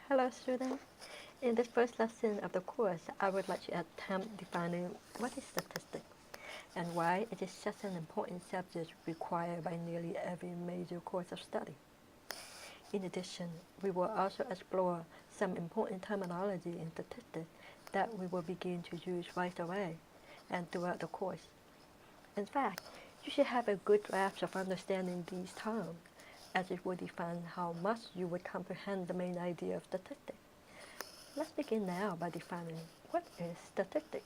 Hello students. In this first lesson of the course, I would like to attempt defining what is statistics and why it is such an important subject required by nearly every major course of study. In addition, we will also explore some important terminology in statistics that we will begin to use right away and throughout the course. In fact, you should have a good grasp of understanding these terms, as it will define how much you would comprehend the main idea of statistics. Let's begin now by defining what is statistics.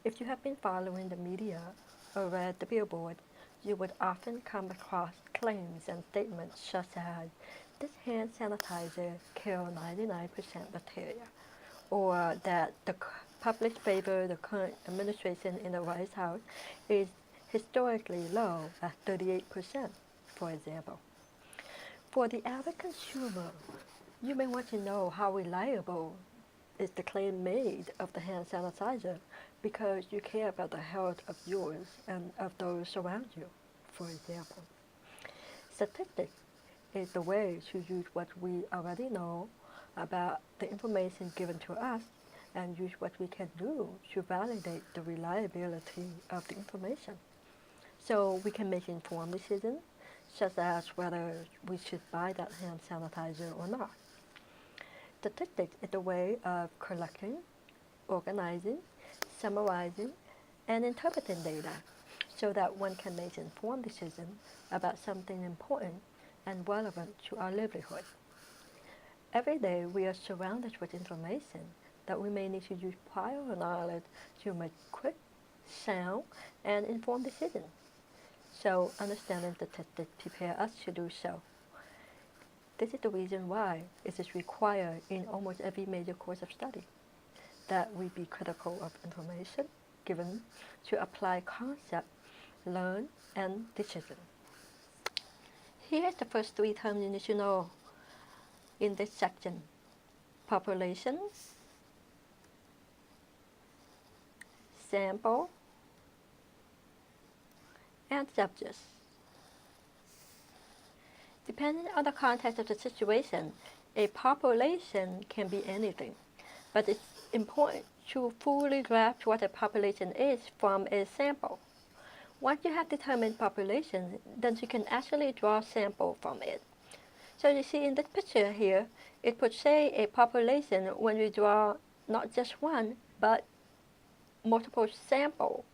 If you have been following the media or read the billboard, you would often come across claims and statements such as, this hand sanitizer kills 99% bacteria, or that the public favor the current administration in the White House is historically low at 38%, for example. For the average consumer, you may want to know how reliable is the claim made of the hand sanitizer because you care about the health of yours and of those around you, for example. Statistics is the way to use what we already know about the information given to us and use what we can do to validate the reliability of the information. So we can make informed decisions, such as whether we should buy that hand sanitizer or not. Statistics is a way of collecting, organizing, summarizing, and interpreting data so that one can make informed decisions about something important and relevant to our livelihood. Every day we are surrounded with information that we may need to use prior knowledge to make quick, sound, and informed decisions. So understanding statistics prepares us to do so. This is the reason why it is required in almost every major course of study, that we be critical of information given to apply concepts, learn, and decision. Here's the first three terms you need to know in this section: population, sample, and subjects. Depending on the context of the situation, a population can be anything, but it's important to fully grasp what a population is from a sample. Once you have determined population, then you can actually draw a sample from it. So you see in this picture here, it would say a population when we draw not just one, but multiple samples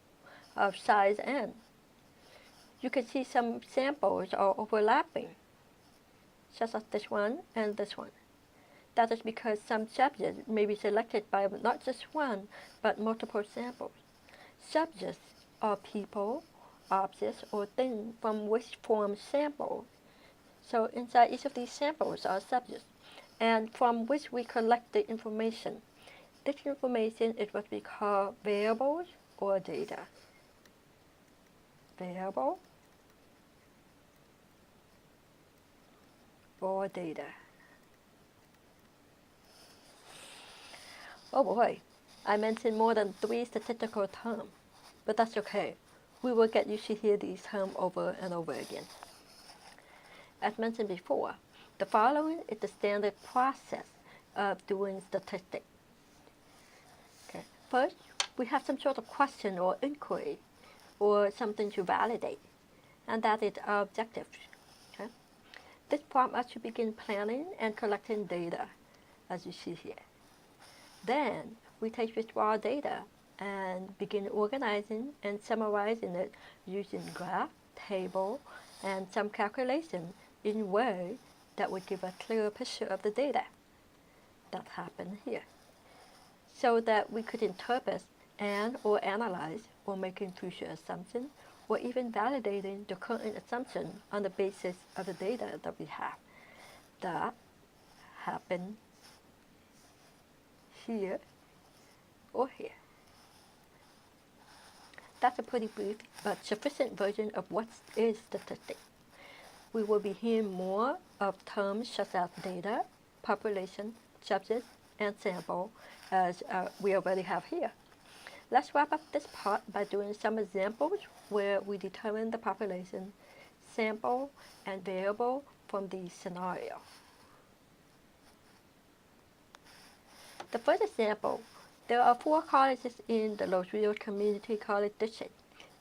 of size n. You can see some samples are overlapping, such as this one and this one. That is because some subjects may be selected by not just one, but multiple samples. Subjects are people, objects, or things from which form samples. So inside each of these samples are subjects, and from which we collect the information. This information is what we call variables or data. Variable or data. Oh boy, I mentioned more than 3 statistical terms, but that's okay. We will get used to hear these terms over and over again. As mentioned before, the following is the standard process of doing statistics. Okay. First, we have some sort of question or inquiry or something to validate, and that is our objective. Okay. This prompts us to begin planning and collecting data, as you see here. Then we take this raw data and begin organizing and summarizing it using graph, table, and some calculation in a way that would give a clearer picture of the data that happened here, so that we could interpret and or analyze or making future assumptions or even validating the current assumption on the basis of the data that we have. That happened here or here. That's a pretty brief but sufficient version of what is statistics. We will be hearing more of terms such as data, population, subject, and sample as we already have here. Let's wrap up this part by doing some examples where we determine the population, sample, and variable from the scenario. The first example, there are 4 colleges in the Los Rios Community College District,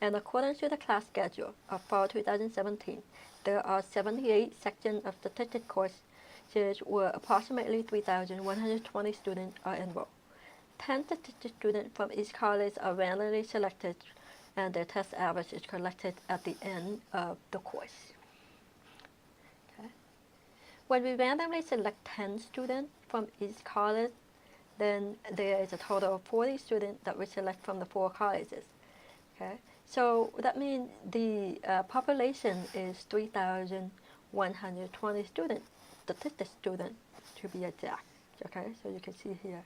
and according to the class schedule of fall 2017, there are 78 sections of statistics courses where approximately 3,120 students are enrolled. 10 statistics students from each college are randomly selected, and their test average is collected at the end of the course. Okay. When we randomly select 10 students from each college, then there is a total of 40 students that we select from the 4 colleges. Okay. So that means the population is 3,120 students, statistics students to be exact. Okay, so you can see here.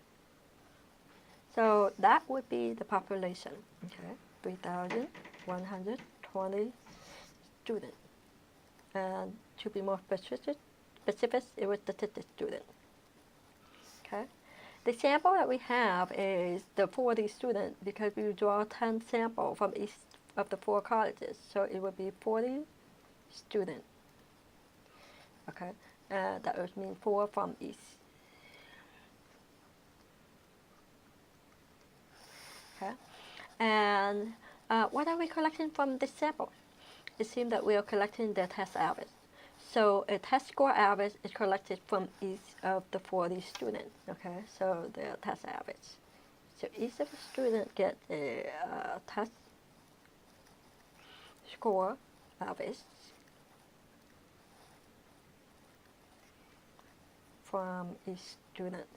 So that would be the population. Okay, 3,120 students. And to be more specific, it was statistics students. Okay. The sample that we have is the 40 students because we draw 10 samples from each of the 4 colleges. So it would be 40 students. Okay, that would mean 4 from each. Okay, and what are we collecting from this sample? It seems that we are collecting the test average. So a test score average is collected from each of the 40 students. Okay, so the test average. So each of the students get a test score average from each student.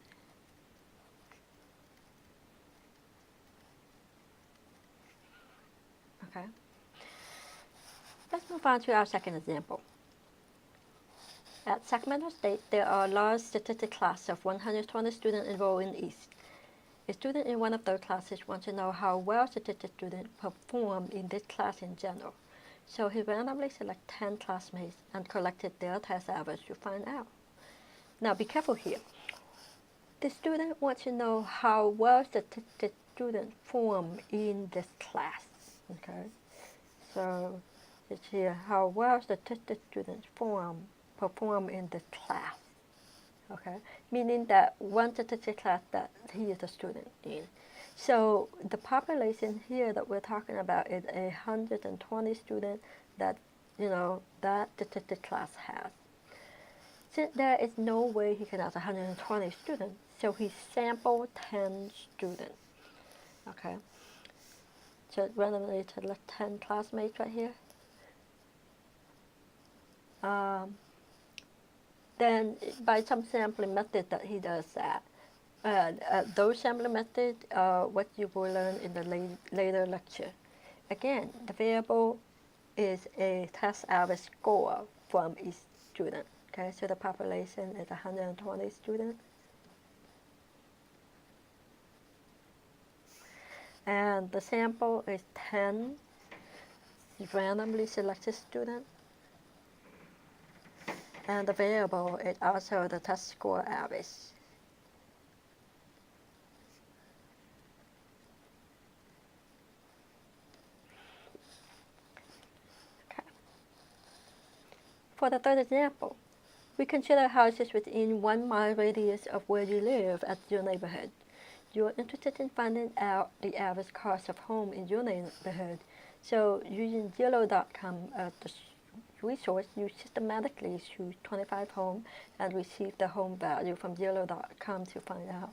Okay. Let's move on to our second example. At Sacramento State, there are large statistics classes of 120 students enrolled in each. A student in one of those classes wants to know how well statistics students perform in this class in general. So he randomly selected 10 classmates and collected their test average to find out. Now be careful here. The student wants to know how well statistics students perform in this class. Okay, so it's here how well statistics students perform in this class. Okay, meaning that one statistics class that he is a student in. So the population here that we're talking about is 120 students that that statistics class has. Since there is no way he can have 120 students, so he sampled 10 students. Okay, so randomly select 10 classmates right here. Then by some sampling method that he does that. Those sampling methods are what you will learn in the later lecture. Again, the variable is a test average score from each student. Okay, so the population is 120 students. And the sample is 10 randomly selected students. And the variable is also the test score average. Okay. For the third example, we consider houses within 1 mile radius of where you live at your neighborhood. You are interested in finding out the average cost of home in your neighborhood. So using Zillow.com as the resource, you systematically choose 25 homes and receive the home value from Zillow.com to find out.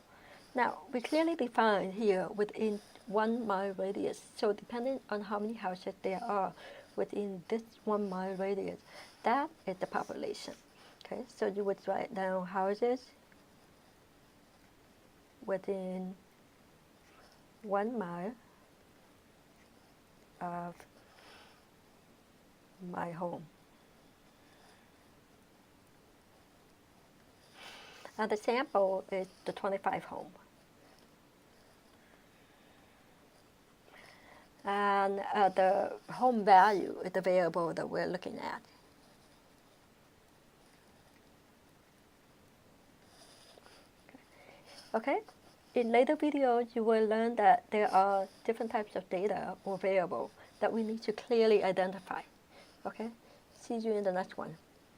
Now, we clearly define here within 1 mile radius. So depending on how many houses there are within this 1 mile radius, that is the population. Okay, so you would write down houses within 1 mile of my home. Now the sample is the 25 home. And the home value is the variable that we're looking at. Okay? In later videos, you will learn that there are different types of data or variable that we need to clearly identify. Okay? See you in the next one.